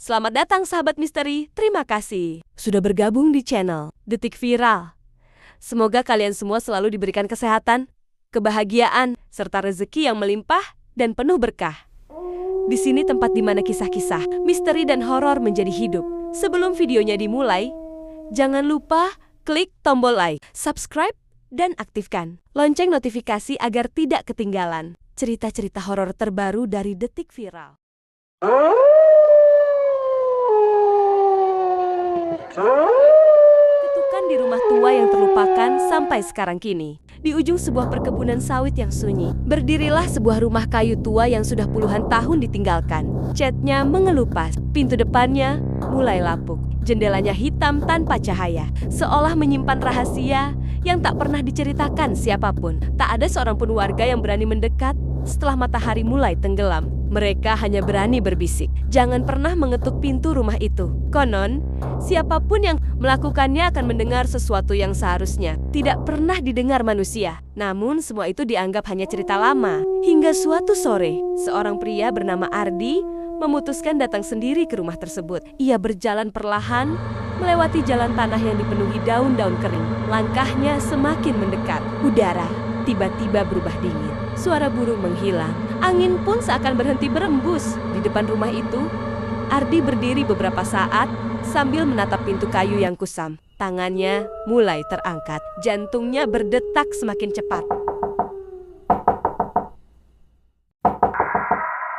Selamat datang sahabat misteri, terima kasih sudah bergabung di channel Detik Viral. Semoga kalian semua selalu diberikan kesehatan, kebahagiaan, serta rezeki yang melimpah dan penuh berkah. Di sini tempat di mana kisah-kisah, misteri dan horor menjadi hidup. Sebelum videonya dimulai, jangan lupa klik tombol like, subscribe, dan aktifkan lonceng notifikasi agar tidak ketinggalan cerita-cerita horor terbaru dari Detik Viral. Ketukan di rumah tua yang terlupakan sampai sekarang kini. Di ujung sebuah perkebunan sawit yang sunyi, berdirilah sebuah rumah kayu tua yang sudah puluhan tahun ditinggalkan. Catnya mengelupas, pintu depannya mulai lapuk. Jendelanya hitam tanpa cahaya, seolah menyimpan rahasia yang tak pernah diceritakan siapapun. Tak ada seorang pun warga yang berani mendekat setelah matahari mulai tenggelam. Mereka hanya berani berbisik, jangan pernah mengetuk pintu rumah itu. Konon, siapapun yang melakukannya akan mendengar sesuatu yang seharusnya tidak pernah didengar manusia. Namun semua itu dianggap hanya cerita lama. Hingga suatu sore, seorang pria bernama Ardi memutuskan datang sendiri ke rumah tersebut. Ia berjalan perlahan, melewati jalan tanah yang dipenuhi daun-daun kering. Langkahnya semakin mendekat. Udara tiba-tiba berubah dingin. Suara burung menghilang. Angin pun seakan berhenti berembus. Di depan rumah itu, Ardi berdiri beberapa saat sambil menatap pintu kayu yang kusam. Tangannya mulai terangkat. Jantungnya berdetak semakin cepat.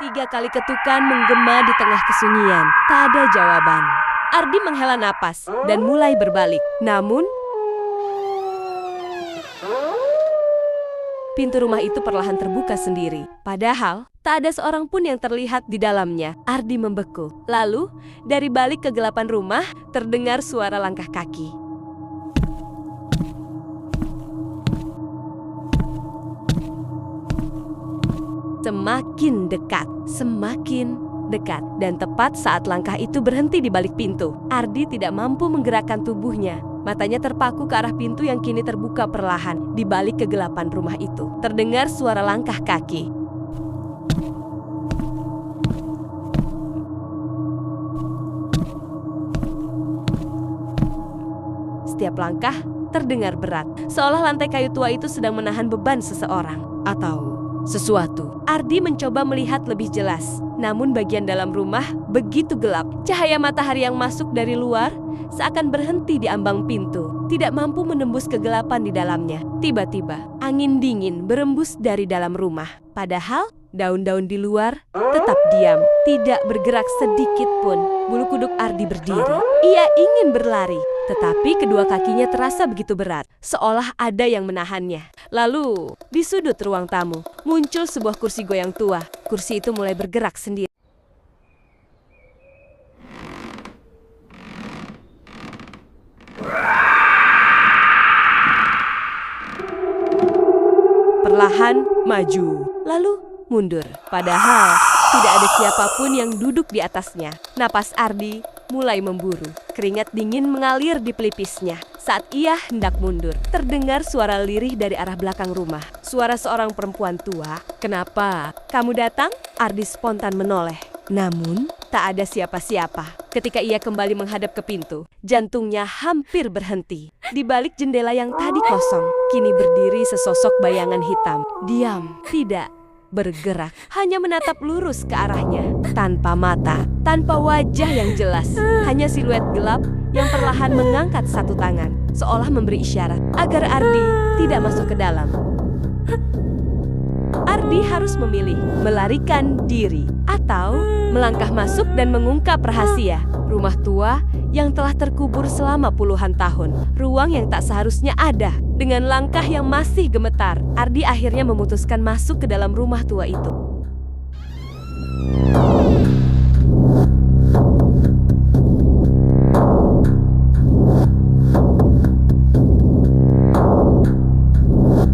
3 kali ketukan menggema di tengah kesunyian. Tak ada jawaban. Ardi menghela napas dan mulai berbalik. Namun, pintu rumah itu perlahan terbuka sendiri. Padahal, tak ada seorang pun yang terlihat di dalamnya. Ardi membeku. Lalu, dari balik kegelapan rumah, terdengar suara langkah kaki. Semakin dekat, semakin dekat. Dan tepat saat langkah itu berhenti di balik pintu, Ardi tidak mampu menggerakkan tubuhnya. Matanya terpaku ke arah pintu yang kini terbuka perlahan. Di balik kegelapan rumah itu, terdengar suara langkah kaki. Setiap langkah terdengar berat, seolah lantai kayu tua itu sedang menahan beban seseorang atau sesuatu. Ardi mencoba melihat lebih jelas, namun bagian dalam rumah begitu gelap. Cahaya matahari yang masuk dari luar seakan berhenti di ambang pintu, tidak mampu menembus kegelapan di dalamnya. Tiba-tiba, angin dingin berembus dari dalam rumah. Padahal, daun-daun di luar tetap diam, tidak bergerak sedikit pun. Bulu kuduk Ardi berdiri. Ia ingin berlari, tetapi kedua kakinya terasa begitu berat, seolah ada yang menahannya. Lalu, di sudut ruang tamu, muncul sebuah kursi goyang tua. Kursi itu mulai bergerak sendiri. Perlahan maju, lalu mundur. Padahal tidak ada siapapun yang duduk di atasnya. Napas Ardi mulai memburu. Keringat dingin mengalir di pelipisnya. Saat ia hendak mundur, terdengar suara lirih dari arah belakang rumah. Suara seorang perempuan tua. "Kenapa kamu datang?" Ardi spontan menoleh. Namun, tak ada siapa-siapa. Ketika ia kembali menghadap ke pintu, jantungnya hampir berhenti. Di balik jendela yang tadi kosong, kini berdiri sesosok bayangan hitam. Diam, tidak bergerak, hanya menatap lurus ke arahnya. Tanpa mata, tanpa wajah yang jelas, hanya siluet gelap yang perlahan mengangkat satu tangan, seolah memberi isyarat agar Ardi tidak masuk ke dalam. Ardi harus memilih, melarikan diri atau melangkah masuk dan mengungkap rahasia rumah tua yang telah terkubur selama puluhan tahun. Ruang yang tak seharusnya ada. Dengan langkah yang masih gemetar, Ardi akhirnya memutuskan masuk ke dalam rumah tua itu.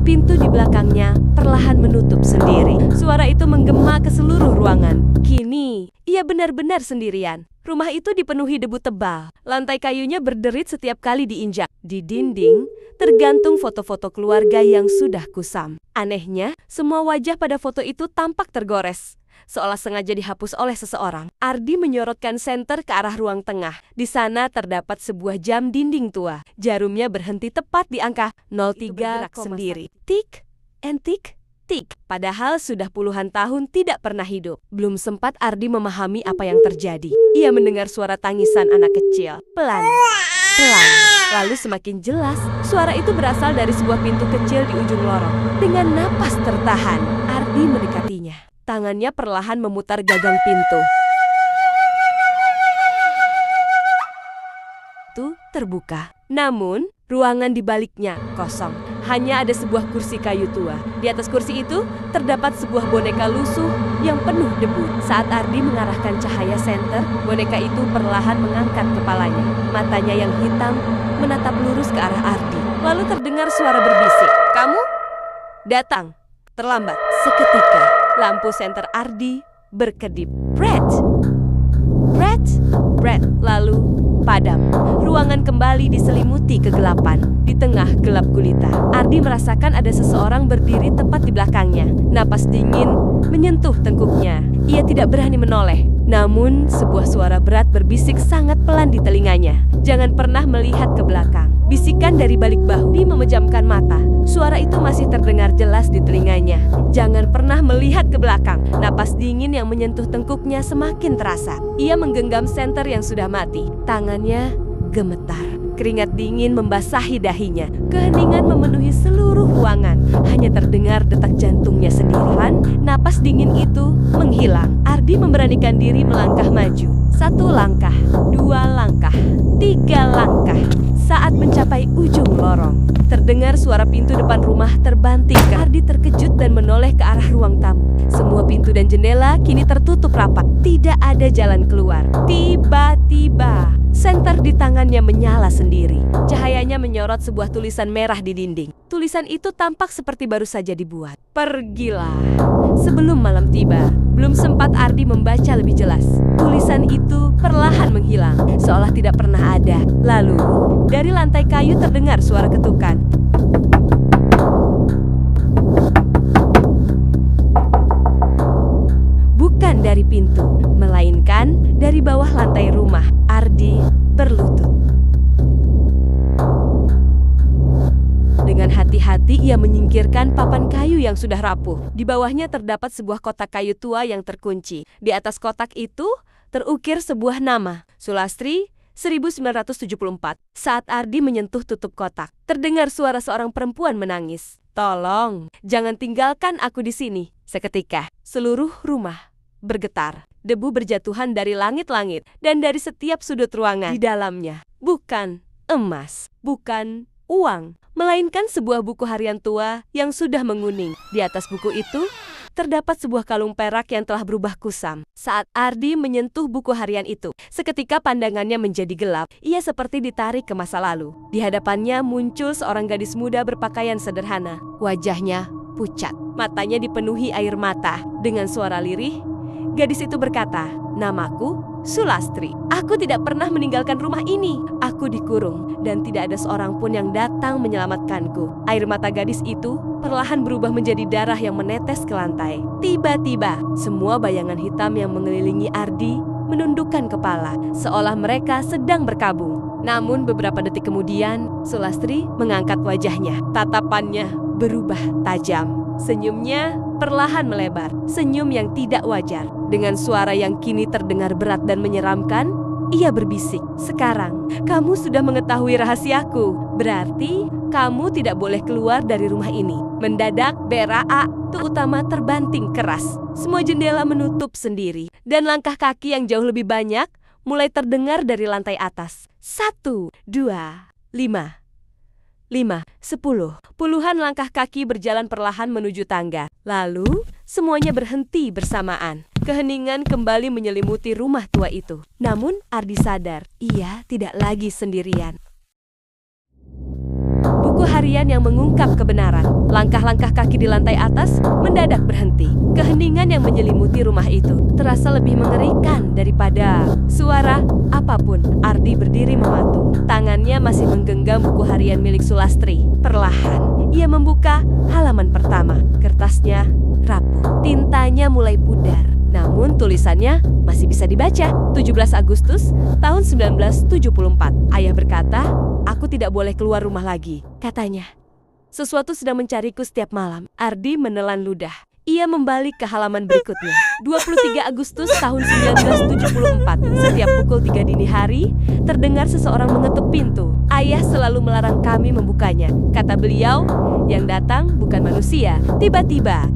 Pintu di belakangnya perlahan menutup sendiri. Suara itu menggema ke seluruh ruangan. Kini, ia benar-benar sendirian. Rumah itu dipenuhi debu tebal. Lantai kayunya berderit setiap kali diinjak. Di dinding, tergantung foto-foto keluarga yang sudah kusam. Anehnya, semua wajah pada foto itu tampak tergores. seolah sengaja dihapus oleh seseorang. Ardi menyorotkan senter ke arah ruang tengah. Di sana terdapat sebuah jam dinding tua. Jarumnya berhenti tepat di angka 03 sendiri. Tik, and tik, tik. Padahal sudah puluhan tahun tidak pernah hidup. Belum sempat Ardi memahami apa yang terjadi. Ia mendengar suara tangisan anak kecil. Pelan, pelan. Lalu semakin jelas, suara itu berasal dari sebuah pintu kecil di ujung lorong. Dengan napas tertahan, Ardi mendekatinya. Tangannya perlahan memutar gagang pintu. Itu terbuka. Namun, ruangan di baliknya kosong. Hanya ada sebuah kursi kayu tua. Di atas kursi itu, terdapat sebuah boneka lusuh yang penuh debu. Saat Ardi mengarahkan cahaya senter, boneka itu perlahan mengangkat kepalanya. Matanya yang hitam menatap lurus ke arah Ardi. Lalu terdengar suara berbisik. "Kamu datang terlambat." Seketika, lampu senter Ardi berkedip. Brett! Brett! Brett! Lalu padam. Ruangan kembali diselimuti kegelapan. Di tengah gelap gulita, Ardi merasakan ada seseorang berdiri tepat di belakangnya. Napas dingin menyentuh tengkuknya. Ia tidak berani menoleh. Namun, sebuah suara berat berbisik sangat pelan di telinganya. "Jangan pernah melihat ke belakang." Bisikan dari balik bahu. Dia memejamkan mata. Suara itu masih terdengar jelas di telinganya. "Jangan pernah melihat ke belakang." Napas dingin yang menyentuh tengkuknya semakin terasa. Ia menggenggam senter yang sudah mati. Tangannya gemetar. Keringat dingin membasahi dahinya. Keheningan memenuhi seluruh ruangan. Hanya terdengar detak jantungnya sendiri. Napas dingin itu menghilang. Ardi memberanikan diri melangkah maju. 1 langkah, 2 langkah, 3 langkah. Saat mencapai ujung lorong, terdengar suara pintu depan rumah terbanting. Ardi terkejut dan menoleh ke arah ruang tamu. Semua pintu dan jendela kini tertutup rapat. Tidak ada jalan keluar. Tiba-tiba, senter di tangannya menyala sendiri. Cahayanya menyorot sebuah tulisan merah di dinding. Tulisan itu tampak seperti baru saja dibuat. "Pergilah sebelum malam tiba." Belum sempat Ardi membaca lebih jelas. Tulisan itu perlahan menghilang, seolah tidak pernah ada. Lalu, dari lantai kayu terdengar suara ketukan. Bukan dari pintu, melainkan dari bawah lantai rumah. Ardi berlutut. Dengan hati-hati ia menyingkirkan papan kayu yang sudah rapuh. Di bawahnya terdapat sebuah kotak kayu tua yang terkunci. Di atas kotak itu terukir sebuah nama, Sulastri 1974. Saat Ardi menyentuh tutup kotak, terdengar suara seorang perempuan menangis. "Tolong, jangan tinggalkan aku di sini." Seketika, seluruh rumah bergetar. Debu berjatuhan dari langit-langit dan dari setiap sudut ruangan. Di dalamnya bukan emas, bukan uang, melainkan sebuah buku harian tua yang sudah menguning. Di atas buku itu terdapat sebuah kalung perak yang telah berubah kusam. Saat Ardi menyentuh buku harian itu, seketika pandangannya menjadi gelap. Ia seperti ditarik ke masa lalu. Di hadapannya muncul seorang gadis muda berpakaian sederhana. Wajahnya pucat, matanya dipenuhi air mata. Dengan suara lirih, gadis itu berkata, "Namaku Sulastri. Aku tidak pernah meninggalkan rumah ini. Aku dikurung dan tidak ada seorang pun yang datang menyelamatkanku." Air mata gadis itu perlahan berubah menjadi darah yang menetes ke lantai. Tiba-tiba, semua bayangan hitam yang mengelilingi Ardi menundukkan kepala, seolah mereka sedang berkabung. Namun beberapa detik kemudian, Sulastri mengangkat wajahnya. Tatapannya berubah tajam. Senyumnya perlahan melebar, senyum yang tidak wajar. Dengan suara yang kini terdengar berat dan menyeramkan, ia berbisik, "Sekarang, kamu sudah mengetahui rahasiaku. Berarti, kamu tidak boleh keluar dari rumah ini." Mendadak, beraa utama terbanting keras. Semua jendela menutup sendiri, dan langkah kaki yang jauh lebih banyak mulai terdengar dari lantai atas. 1, 2, 5. 10. Puluhan langkah kaki berjalan perlahan menuju tangga. Lalu, semuanya berhenti bersamaan. Keheningan kembali menyelimuti rumah tua itu. Namun, Ardi sadar, ia tidak lagi sendirian. Buku harian yang mengungkap kebenaran. Langkah-langkah kaki di lantai atas mendadak berhenti. Keheningan yang menyelimuti rumah itu terasa lebih mengerikan daripada suara apapun. Ardi berdiri mematung. Tangannya masih menggenggam buku harian milik Sulastri. Perlahan, ia membuka halaman pertama. Kertasnya rapuh. Tintanya mulai pudar. Namun tulisannya masih bisa dibaca. 17 Agustus tahun 1974. Ayah berkata, "Aku tidak boleh keluar rumah lagi," katanya. "Sesuatu sedang mencariku setiap malam." Ardi menelan ludah. Ia membalik ke halaman berikutnya. 23 Agustus tahun 1974. Setiap pukul 3 dini hari, terdengar seseorang mengetuk pintu. "Ayah selalu melarang kami membukanya," kata beliau. Yang datang bukan manusia. Tiba-tiba,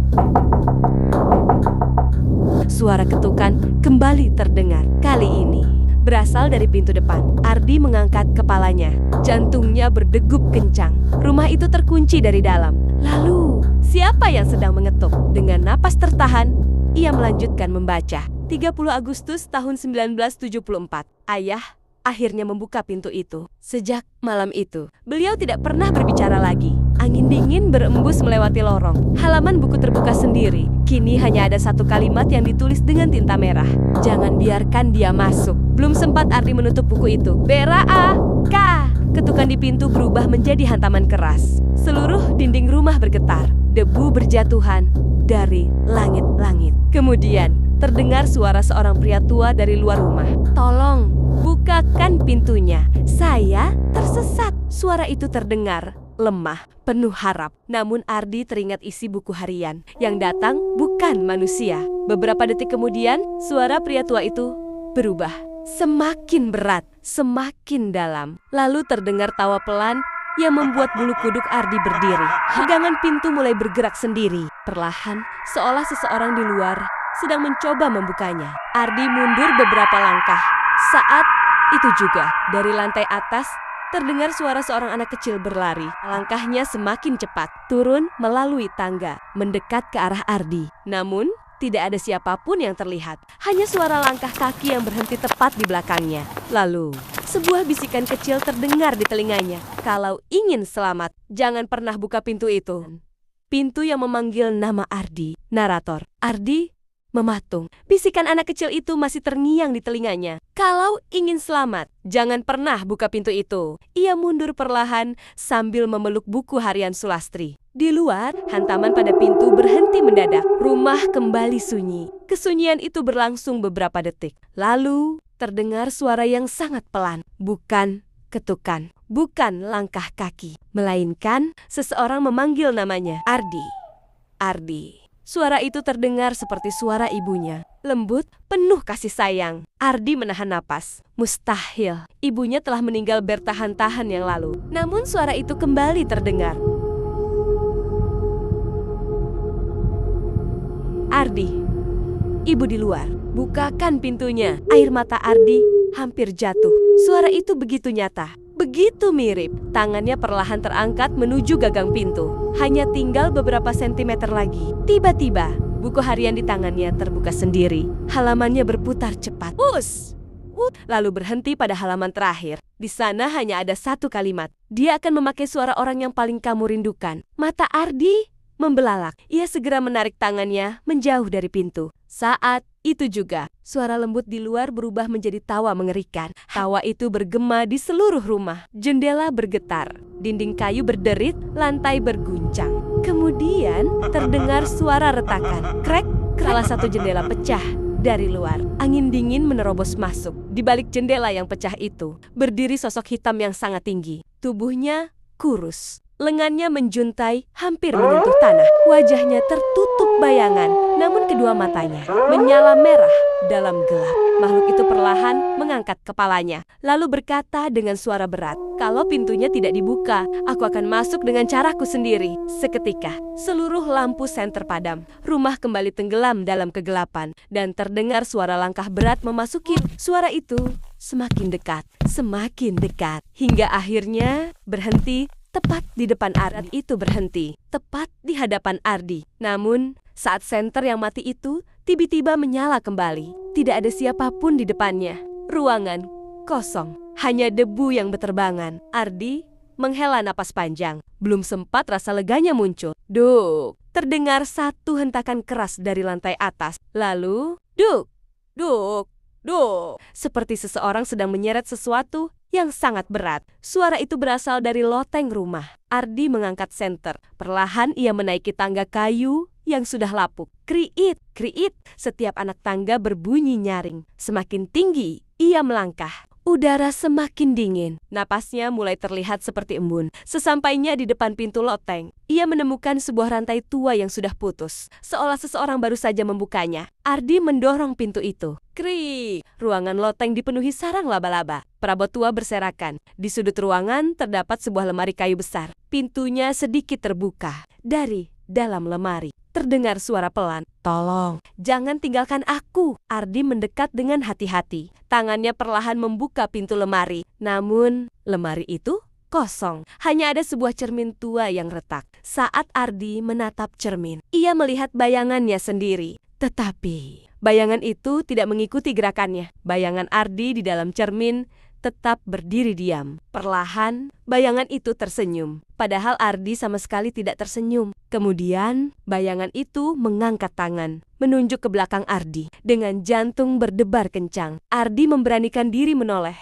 suara ketukan kembali terdengar. Kali ini berasal dari pintu depan. Ardi mengangkat kepalanya. Jantungnya berdegup kencang. Rumah itu terkunci dari dalam. Lalu, siapa yang sedang mengetuk? Dengan napas tertahan, ia melanjutkan membaca. 30 Agustus tahun 1974. Ayah akhirnya membuka pintu itu. Sejak malam itu, beliau tidak pernah berbicara lagi. Angin dingin berembus melewati lorong. Halaman buku terbuka sendiri. Kini hanya ada satu kalimat yang ditulis dengan tinta merah. "Jangan biarkan dia masuk." Belum sempat Ardi menutup buku itu. "Bera A, K." Ketukan di pintu berubah menjadi hantaman keras. Seluruh dinding rumah bergetar. Debu berjatuhan dari langit-langit. Kemudian terdengar suara seorang pria tua dari luar rumah. "Tolong, bukakan pintunya. Saya tersesat." Suara itu terdengar lemah, penuh harap. Namun Ardi teringat isi buku harian. Yang datang bukan manusia. Beberapa detik kemudian, suara pria tua itu berubah. Semakin berat, semakin dalam. Lalu terdengar tawa pelan yang membuat bulu kuduk Ardi berdiri. Gagangan pintu mulai bergerak sendiri. Perlahan, seolah seseorang di luar sedang mencoba membukanya. Ardi mundur beberapa langkah. Saat itu juga, dari lantai atas, terdengar suara seorang anak kecil berlari. Langkahnya semakin cepat, turun melalui tangga, mendekat ke arah Ardi. Namun, tidak ada siapapun yang terlihat. Hanya suara langkah kaki yang berhenti tepat di belakangnya. Lalu, sebuah bisikan kecil terdengar di telinganya. "Kalau ingin selamat, jangan pernah buka pintu itu." Pintu yang memanggil nama Ardi. Narator. Ardi mematung. Bisikan anak kecil itu masih terngiang di telinganya. "Kalau ingin selamat, jangan pernah buka pintu itu." Ia mundur perlahan sambil memeluk buku harian Sulastri. Di luar, hantaman pada pintu berhenti mendadak. Rumah kembali sunyi. Kesunyian itu berlangsung beberapa detik. Lalu, terdengar suara yang sangat pelan. Bukan ketukan, bukan langkah kaki, melainkan seseorang memanggil namanya. "Ardi, Ardi." Suara itu terdengar seperti suara ibunya. Lembut, penuh kasih sayang. Ardi menahan napas. Mustahil. Ibunya telah meninggal bertahan-tahan yang lalu. Namun suara itu kembali terdengar. "Ardi, ibu di luar. Bukakan pintunya." Air mata Ardi hampir jatuh. Suara itu begitu nyata, begitu mirip. Tangannya perlahan terangkat menuju gagang pintu. Hanya tinggal beberapa sentimeter lagi. Tiba-tiba, buku harian di tangannya terbuka sendiri. Halamannya berputar cepat. "Us!" Lalu berhenti pada halaman terakhir. Di sana hanya ada satu kalimat. "Dia akan memakai suara orang yang paling kamu rindukan." Mata Ardi membelalak. Ia segera menarik tangannya menjauh dari pintu. Saat itu juga, suara lembut di luar berubah menjadi tawa mengerikan. Tawa itu bergema di seluruh rumah. Jendela bergetar, dinding kayu berderit, lantai berguncang. Kemudian terdengar suara retakan. Krek, salah satu jendela pecah dari luar. Angin dingin menerobos masuk. Di balik jendela yang pecah itu, berdiri sosok hitam yang sangat tinggi. Tubuhnya kurus. Lengannya menjuntai, hampir menyentuh tanah. Wajahnya tertutup bayangan, namun kedua matanya menyala merah dalam gelap. Makhluk itu perlahan mengangkat kepalanya, lalu berkata dengan suara berat, "Kalau pintunya tidak dibuka, aku akan masuk dengan caraku sendiri." Seketika, seluruh lampu senter padam. Rumah kembali tenggelam dalam kegelapan, dan terdengar suara langkah berat memasuki. Suara itu semakin dekat, hingga akhirnya berhenti. Tepat di depan Ardi itu berhenti, tepat di hadapan Ardi. Namun, saat senter yang mati itu tiba-tiba menyala kembali. Tidak ada siapapun di depannya. Ruangan kosong, hanya debu yang berterbangan. Ardi menghela napas panjang. Belum sempat rasa leganya muncul. Duk, terdengar satu hentakan keras dari lantai atas. Lalu, duk, duk, duk. Seperti seseorang sedang menyeret sesuatu yang sangat berat. Suara itu berasal dari loteng rumah. Ardi mengangkat senter. Perlahan ia menaiki tangga kayu yang sudah lapuk. Kriit, kriit, setiap anak tangga berbunyi nyaring. Semakin tinggi, ia melangkah. Udara semakin dingin. Napasnya mulai terlihat seperti embun. Sesampainya di depan pintu loteng, ia menemukan sebuah rantai tua yang sudah putus. Seolah seseorang baru saja membukanya. Ardi mendorong pintu itu. Krik! Ruangan loteng dipenuhi sarang laba-laba. Perabot tua berserakan. Di sudut ruangan terdapat sebuah lemari kayu besar. Pintunya sedikit terbuka. Dari dalam lemari terdengar suara pelan. "Tolong, jangan tinggalkan aku." Ardi mendekat dengan hati-hati. Tangannya perlahan membuka pintu lemari. Namun, lemari itu kosong. Hanya ada sebuah cermin tua yang retak. Saat Ardi menatap cermin, ia melihat bayangannya sendiri. Tetapi, bayangan itu tidak mengikuti gerakannya. Bayangan Ardi di dalam cermin tetap berdiri diam. Perlahan, bayangan itu tersenyum. Padahal Ardi sama sekali tidak tersenyum. Kemudian, bayangan itu mengangkat tangan, menunjuk ke belakang Ardi. Dengan jantung berdebar kencang, Ardi memberanikan diri menoleh.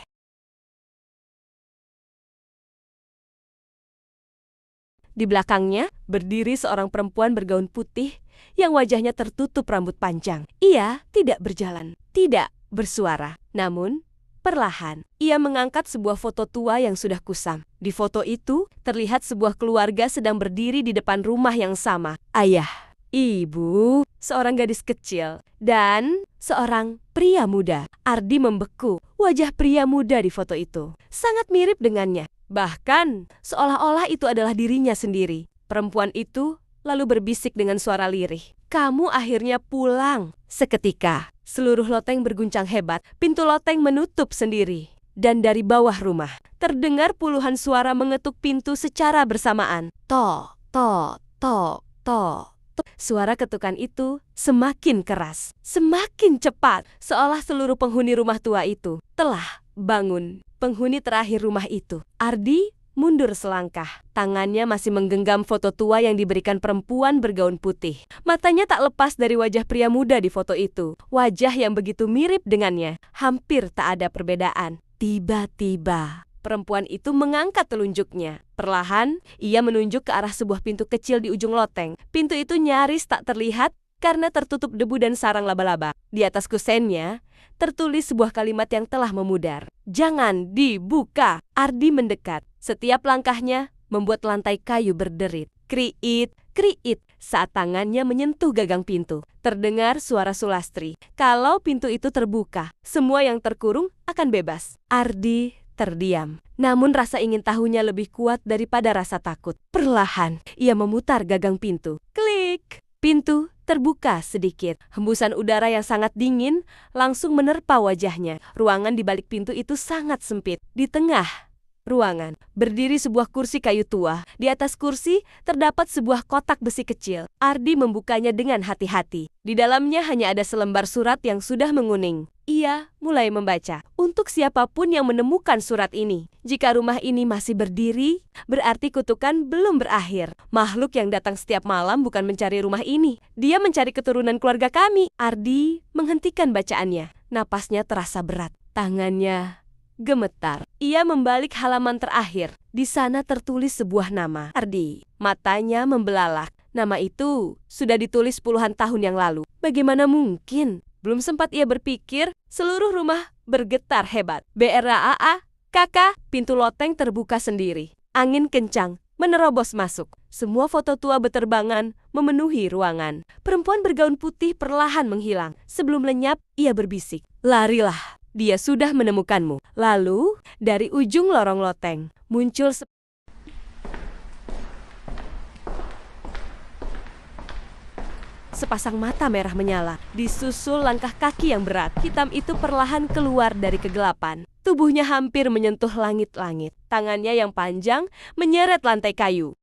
Di belakangnya, berdiri seorang perempuan bergaun putih yang wajahnya tertutup rambut panjang. Ia tidak berjalan, tidak bersuara. Namun, perlahan, ia mengangkat sebuah foto tua yang sudah kusam. Di foto itu, terlihat sebuah keluarga sedang berdiri di depan rumah yang sama. Ayah, ibu, seorang gadis kecil, dan seorang pria muda. Ardi membeku. Wajah pria muda di foto itu sangat mirip dengannya. Bahkan, seolah-olah itu adalah dirinya sendiri. Perempuan itu lalu berbisik dengan suara lirih. "Kamu akhirnya pulang." Seketika, seluruh loteng berguncang hebat. Pintu loteng menutup sendiri. Dan dari bawah rumah, terdengar puluhan suara mengetuk pintu secara bersamaan. Tok, tok, tok, tok. Suara ketukan itu semakin keras, semakin cepat, seolah seluruh penghuni rumah tua itu telah bangun. Penghuni terakhir rumah itu, Ardi, mundur selangkah. Tangannya masih menggenggam foto tua yang diberikan perempuan bergaun putih. Matanya tak lepas dari wajah pria muda di foto itu. Wajah yang begitu mirip dengannya, hampir tak ada perbedaan. Tiba-tiba, perempuan itu mengangkat telunjuknya. Perlahan, ia menunjuk ke arah sebuah pintu kecil di ujung loteng. Pintu itu nyaris tak terlihat karena tertutup debu dan sarang laba-laba. Di atas kusennya, tertulis sebuah kalimat yang telah memudar. "Jangan dibuka." Ardi mendekat. Setiap langkahnya membuat lantai kayu berderit. Kriit, kriit, saat tangannya menyentuh gagang pintu. Terdengar suara Sulastri. Kalau pintu itu terbuka, semua yang terkurung akan bebas. Ardi terdiam. Namun rasa ingin tahunya lebih kuat daripada rasa takut. Perlahan, ia memutar gagang pintu. Klik! Pintu terbuka sedikit. Hembusan udara yang sangat dingin langsung menerpa wajahnya. Ruangan di balik pintu itu sangat sempit. Di tengah ruangan berdiri sebuah kursi kayu tua. Di atas kursi terdapat sebuah kotak besi kecil. Ardi membukanya dengan hati-hati. Di dalamnya hanya ada selembar surat yang sudah menguning. Ia mulai membaca. Untuk siapapun yang menemukan surat ini, jika rumah ini masih berdiri, berarti kutukan belum berakhir. Makhluk yang datang setiap malam bukan mencari rumah ini. Dia mencari keturunan keluarga kami. Ardi menghentikan bacaannya. Napasnya terasa berat. Tangannya gemetar. Ia membalik halaman terakhir. Di sana tertulis sebuah nama. Ardi. Matanya membelalak. Nama itu sudah ditulis puluhan tahun yang lalu. Bagaimana mungkin? Belum sempat ia berpikir, seluruh rumah bergetar hebat. BRAAA, kakak, pintu loteng terbuka sendiri. Angin kencang menerobos masuk. Semua foto tua beterbangan memenuhi ruangan. Perempuan bergaun putih perlahan menghilang. Sebelum lenyap, ia berbisik. "Larilah, dia sudah menemukanmu." Lalu, dari ujung lorong loteng, muncul sepasang mata merah menyala, disusul langkah kaki yang berat. Hitam itu perlahan keluar dari kegelapan. Tubuhnya hampir menyentuh langit-langit. Tangannya yang panjang menyeret lantai kayu.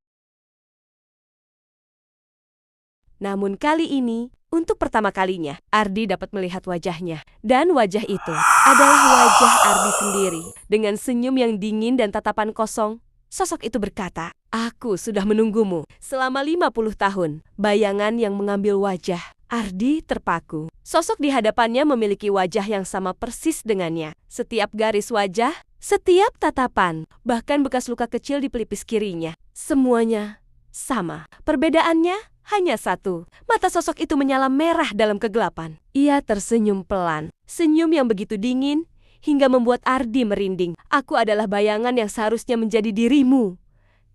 Namun kali ini, untuk pertama kalinya, Ardi dapat melihat wajahnya. Dan wajah itu adalah wajah Ardi sendiri. Dengan senyum yang dingin dan tatapan kosong, sosok itu berkata, "Aku sudah menunggumu selama 50 tahun. Bayangan yang mengambil wajah. Ardi terpaku. Sosok di hadapannya memiliki wajah yang sama persis dengannya. Setiap garis wajah, setiap tatapan, bahkan bekas luka kecil di pelipis kirinya. Semuanya sama. Perbedaannya hanya satu. Mata sosok itu menyala merah dalam kegelapan. Ia tersenyum pelan, senyum yang begitu dingin hingga membuat Ardi merinding. "Aku adalah bayangan yang seharusnya menjadi dirimu,"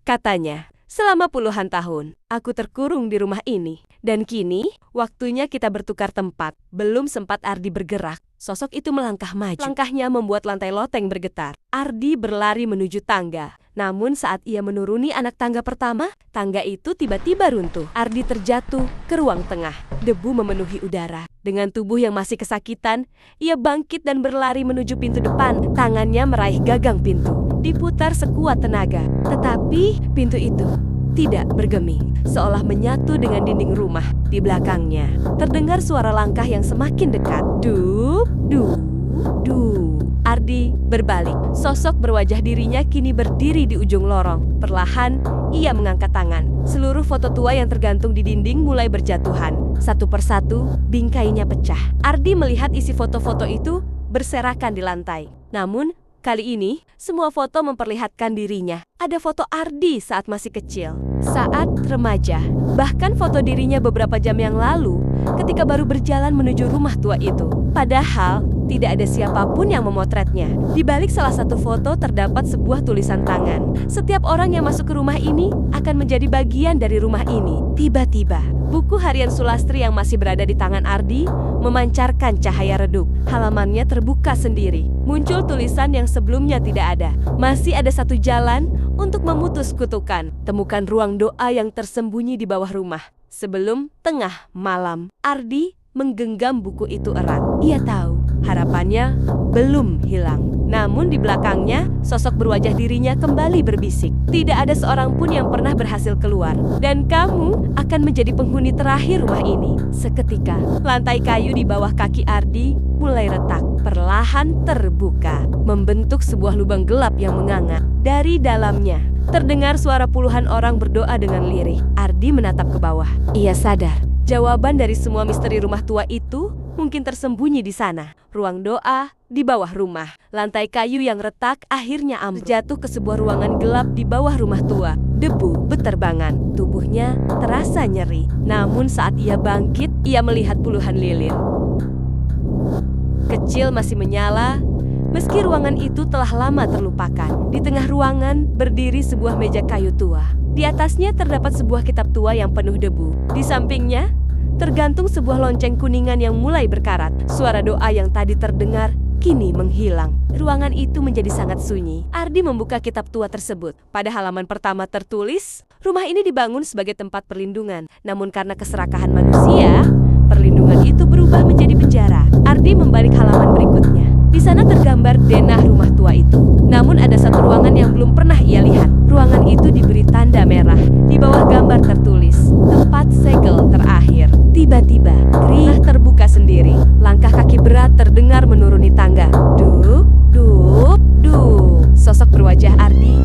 katanya. "Selama puluhan tahun, aku terkurung di rumah ini. Dan kini, waktunya kita bertukar tempat." Belum sempat Ardi bergerak, sosok itu melangkah maju. Langkahnya membuat lantai loteng bergetar. Ardi berlari menuju tangga. Namun saat ia menuruni anak tangga pertama, tangga itu tiba-tiba runtuh. Ardi terjatuh ke ruang tengah. Debu memenuhi udara. Dengan tubuh yang masih kesakitan, ia bangkit dan berlari menuju pintu depan. Tangannya meraih gagang pintu. Diputar sekuat tenaga. Tetapi pintu itu tidak bergeming, seolah menyatu dengan dinding rumah. Di belakangnya, terdengar suara langkah yang semakin dekat. Dup, dup, dup. Ardi berbalik. Sosok berwajah dirinya kini berdiri di ujung lorong. Perlahan, ia mengangkat tangan. Seluruh foto tua yang tergantung di dinding mulai berjatuhan. Satu persatu, bingkainya pecah. Ardi melihat isi foto-foto itu berserakan di lantai. Namun, kali ini, semua foto memperlihatkan dirinya. Ada foto Ardi saat masih kecil, saat remaja, bahkan foto dirinya beberapa jam yang lalu ketika baru berjalan menuju rumah tua itu. Padahal, tidak ada siapapun yang memotretnya. Di balik salah satu foto terdapat sebuah tulisan tangan. "Setiap orang yang masuk ke rumah ini akan menjadi bagian dari rumah ini." Tiba-tiba, buku harian Sulastri yang masih berada di tangan Ardi memancarkan cahaya redup. Halamannya terbuka sendiri. Muncul tulisan yang sebelumnya tidak ada. "Masih ada satu jalan untuk memutus kutukan. Temukan ruang doa yang tersembunyi di bawah rumah sebelum tengah malam." Ardi menggenggam buku itu erat. Ia tahu harapannya belum hilang. Namun di belakangnya, sosok berwajah dirinya kembali berbisik. "Tidak ada seorang pun yang pernah berhasil keluar. Dan kamu akan menjadi penghuni terakhir rumah ini." Seketika, lantai kayu di bawah kaki Ardi mulai retak. Perlahan terbuka, membentuk sebuah lubang gelap yang menganga. Dari dalamnya, terdengar suara puluhan orang berdoa dengan lirih. Ardi menatap ke bawah. Ia sadar, jawaban dari semua misteri rumah tua itu mungkin tersembunyi di sana. Ruang doa di bawah rumah. Lantai kayu yang retak akhirnya ambruk, jatuh ke sebuah ruangan gelap di bawah rumah tua. Debu beterbangan. Tubuhnya terasa nyeri. Namun saat ia bangkit, ia melihat puluhan lilin kecil masih menyala, meski ruangan itu telah lama terlupakan. Di tengah ruangan berdiri sebuah meja kayu tua. Di atasnya terdapat sebuah kitab tua yang penuh debu. Di sampingnya, tergantung sebuah lonceng kuningan yang mulai berkarat. Suara doa yang tadi terdengar kini menghilang. Ruangan itu menjadi sangat sunyi. Ardi membuka kitab tua tersebut. Pada halaman pertama tertulis, rumah ini dibangun sebagai tempat perlindungan. Namun karena keserakahan manusia, perlindungan itu berubah menjadi penjara. Ardi membalik halaman berikutnya. Di sana tergambar denah rumah tua itu. Namun ada satu ruangan yang belum pernah ia lihat. Ruangan itu diberi tanda merah. Di bawah gambar tertulis, "Tempat segel terakhir." Tiba-tiba, kering terbuka sendiri. Langkah kaki berat terdengar menuruni tangga. Duk, duk, duk. Sosok berwajah Ardi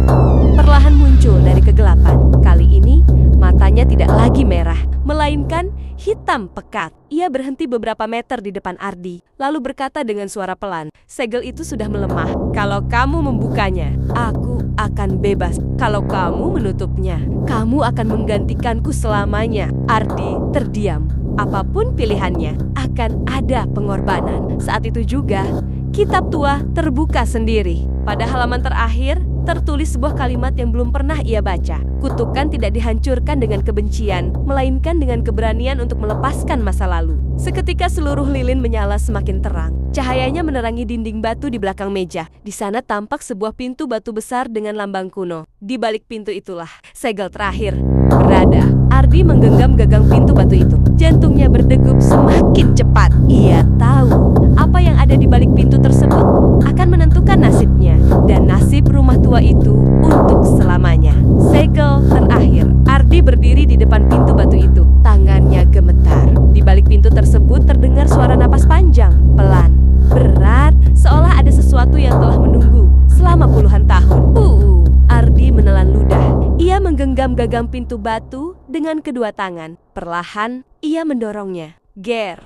perlahan muncul dari kegelapan. Kali ini, matanya tidak lagi merah, melainkan hitam pekat. Ia berhenti beberapa meter di depan Ardi, lalu berkata dengan suara pelan, "Segel itu sudah melemah. Kalau kamu membukanya, aku akan bebas. Kalau kamu menutupnya, kamu akan menggantikanku selamanya." Ardi terdiam. Apapun pilihannya, akan ada pengorbanan. Saat itu juga, kitab tua terbuka sendiri. Pada halaman terakhir, tertulis sebuah kalimat yang belum pernah ia baca. Kutukan tidak dihancurkan dengan kebencian, melainkan dengan keberanian untuk melepaskan masa lalu. Seketika seluruh lilin menyala semakin terang. Cahayanya menerangi dinding batu di belakang meja. Di sana tampak sebuah pintu batu besar dengan lambang kuno. Di balik pintu itulah segel terakhir berada. Ardi menggenggam gagang pintu batu itu. Jantungnya berdegup semakin cepat. Ia tahu apa yang ada di balik pintu tersebut akan menentukan nasibnya dan nasib rumah tua itu untuk selamanya. Segel terakhir. Ardi berdiri di depan pintu batu itu. Tangannya gemetar. Di balik pintu tersebut terdengar suara napas panjang, pelan, berat, seolah ada sesuatu yang telah menunggu selama puluhan tahun. Ardi menelan ludah. Ia menggenggam gagang pintu batu dengan kedua tangan. Perlahan, ia mendorongnya. Ger,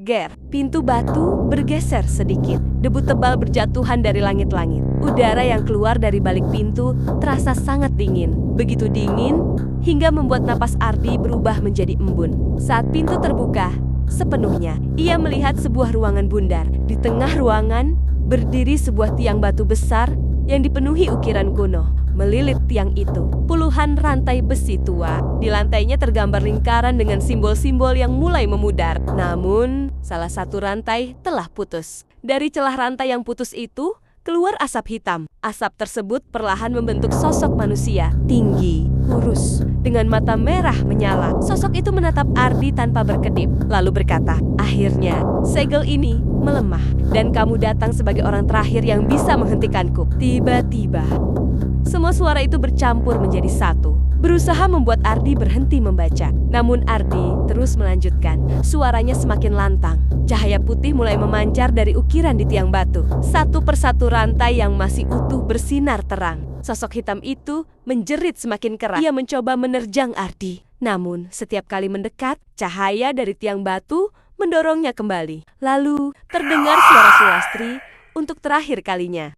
ger. Pintu batu bergeser sedikit. Debu tebal berjatuhan dari langit-langit. Udara yang keluar dari balik pintu terasa sangat dingin. Begitu dingin, hingga membuat napas Ardi berubah menjadi embun. Saat pintu terbuka sepenuhnya, ia melihat sebuah ruangan bundar. Di tengah ruangan, berdiri sebuah tiang batu besar yang dipenuhi ukiran kuno. Melilit tiang itu, puluhan rantai besi tua. Di lantainya tergambar lingkaran dengan simbol-simbol yang mulai memudar. Namun, salah satu rantai telah putus. Dari celah rantai yang putus itu, keluar asap hitam. Asap tersebut perlahan membentuk sosok manusia, tinggi, kurus, dengan mata merah menyala. Sosok itu menatap Ardi tanpa berkedip, lalu berkata, "Akhirnya, segel ini melemah, dan kamu datang sebagai orang terakhir yang bisa menghentikanku." Tiba-tiba, semua suara itu bercampur menjadi satu, berusaha membuat Ardi berhenti membaca. Namun Ardi terus melanjutkan. Suaranya semakin lantang. Cahaya putih mulai memancar dari ukiran di tiang batu. Satu persatu rantai yang masih utuh bersinar terang. Sosok hitam itu menjerit semakin keras. Ia mencoba menerjang Ardi. Namun setiap kali mendekat, cahaya dari tiang batu mendorongnya kembali. Lalu terdengar suara Sulastri untuk terakhir kalinya.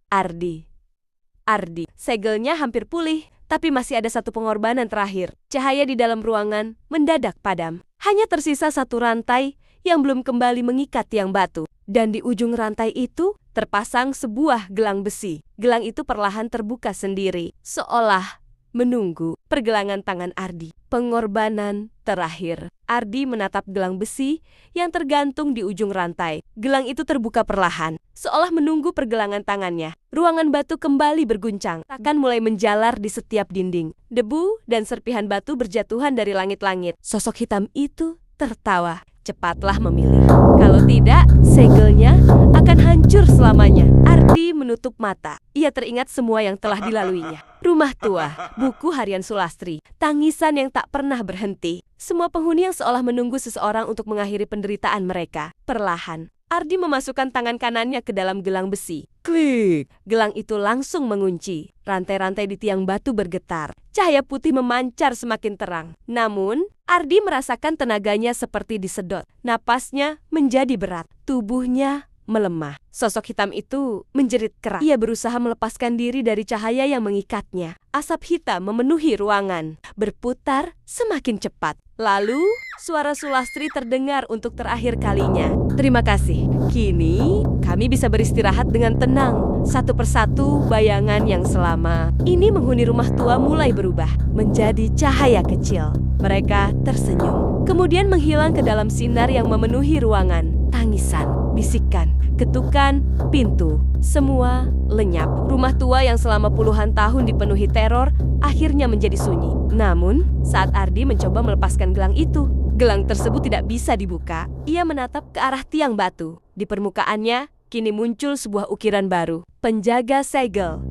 Ardi, segelnya hampir pulih, tapi masih ada satu pengorbanan terakhir. Cahaya di dalam ruangan mendadak padam. Hanya tersisa satu rantai yang belum kembali mengikat tiang batu. Dan di ujung rantai itu terpasang sebuah gelang besi. Gelang itu perlahan terbuka sendiri, seolah menunggu pergelangan tangan Ardi. Pengorbanan terakhir. Ardi menatap gelang besi yang tergantung di ujung rantai. Gelang itu terbuka perlahan, seolah menunggu pergelangan tangannya. Ruangan batu kembali berguncang, akan mulai menjalar di setiap dinding. Debu dan serpihan batu berjatuhan dari langit-langit. Sosok hitam itu tertawa. Cepatlah memilih. Kalau tidak, segelnya akan hancur selamanya. Ardi menutup mata. Ia teringat semua yang telah dilaluinya. Rumah tua, buku harian Sulastri, tangisan yang tak pernah berhenti. Semua penghuni yang seolah menunggu seseorang untuk mengakhiri penderitaan mereka. Perlahan, Ardi memasukkan tangan kanannya ke dalam gelang besi. Klik! Gelang itu langsung mengunci. Rantai-rantai di tiang batu bergetar. Cahaya putih memancar semakin terang. Namun, Ardi merasakan tenaganya seperti disedot. Napasnya menjadi berat. Tubuhnya melemah. Sosok hitam itu menjerit keras. Ia berusaha melepaskan diri dari cahaya yang mengikatnya. Asap hitam memenuhi ruangan, berputar semakin cepat. Lalu, suara Sulastri terdengar untuk terakhir kalinya. Terima kasih. Kini, kami bisa beristirahat dengan tenang. Satu persatu bayangan yang selama ini menghuni rumah tua mulai berubah menjadi cahaya kecil. Mereka tersenyum, kemudian menghilang ke dalam sinar yang memenuhi ruangan. Tangisan, bisikan, ketukan, pintu, semua lenyap. Rumah tua yang selama puluhan tahun dipenuhi teror akhirnya menjadi sunyi. Namun, saat Ardi mencoba melepaskan gelang itu, gelang tersebut tidak bisa dibuka. Ia menatap ke arah tiang batu. Di permukaannya, kini muncul sebuah ukiran baru. Penjaga segel.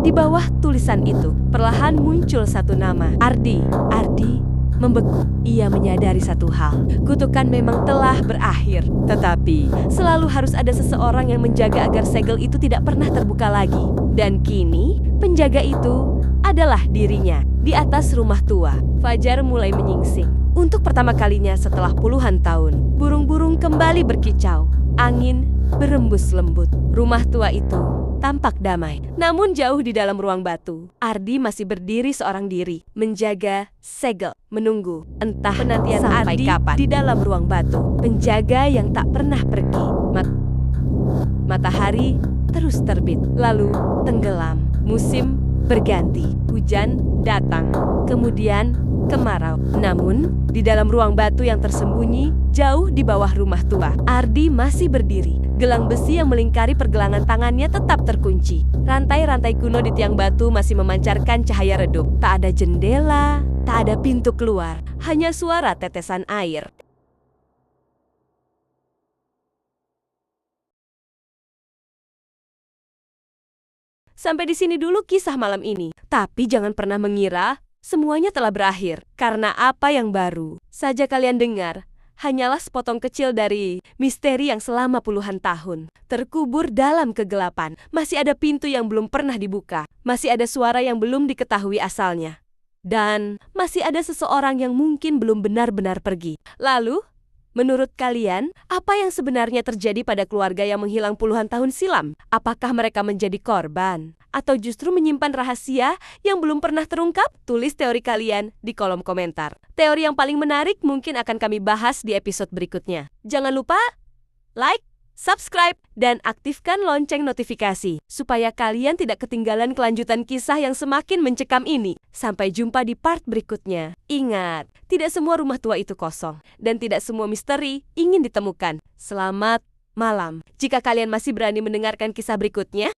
Di bawah tulisan itu, perlahan muncul satu nama. Ardi membeku. Ia menyadari satu hal. Kutukan memang telah berakhir. Tetapi, selalu harus ada seseorang yang menjaga agar segel itu tidak pernah terbuka lagi. Dan kini, penjaga itu adalah dirinya. Di atas rumah tua, fajar mulai menyingsing. Untuk pertama kalinya setelah puluhan tahun, burung-burung kembali berkicau. Angin berembus lembut. Rumah tua itu tampak damai. Namun jauh di dalam ruang batu, Ardi masih berdiri seorang diri, menjaga segel, menunggu. Entah penantian sampai Ardi kapan. Di dalam ruang batu, penjaga yang tak pernah pergi. Matahari terus terbit, lalu tenggelam. Musim berganti, hujan datang, kemudian kemarau. Namun, di dalam ruang batu yang tersembunyi, jauh di bawah rumah tua, Ardi masih berdiri. Gelang besi yang melingkari pergelangan tangannya tetap terkunci. Rantai-rantai kuno di tiang batu masih memancarkan cahaya redup. Tak ada jendela, tak ada pintu keluar, hanya suara tetesan air. Sampai di sini dulu kisah malam ini. Tapi jangan pernah mengira semuanya telah berakhir. Karena apa yang baru saja kalian dengar hanyalah sepotong kecil dari misteri yang selama puluhan tahun terkubur dalam kegelapan. Masih ada pintu yang belum pernah dibuka. Masih ada suara yang belum diketahui asalnya. Dan masih ada seseorang yang mungkin belum benar-benar pergi. Lalu, Menurut kalian, apa yang sebenarnya terjadi pada keluarga yang menghilang puluhan tahun silam? Apakah mereka menjadi korban? Atau justru menyimpan rahasia yang belum pernah terungkap? Tulis teori kalian di kolom komentar. Teori yang paling menarik mungkin akan kami bahas di episode berikutnya. Jangan lupa like, subscribe, dan aktifkan lonceng notifikasi supaya kalian tidak ketinggalan kelanjutan kisah yang semakin mencekam ini. Sampai jumpa di part berikutnya. Ingat, tidak semua rumah tua itu kosong dan tidak semua misteri ingin ditemukan. Selamat malam. Jika kalian masih berani mendengarkan kisah berikutnya,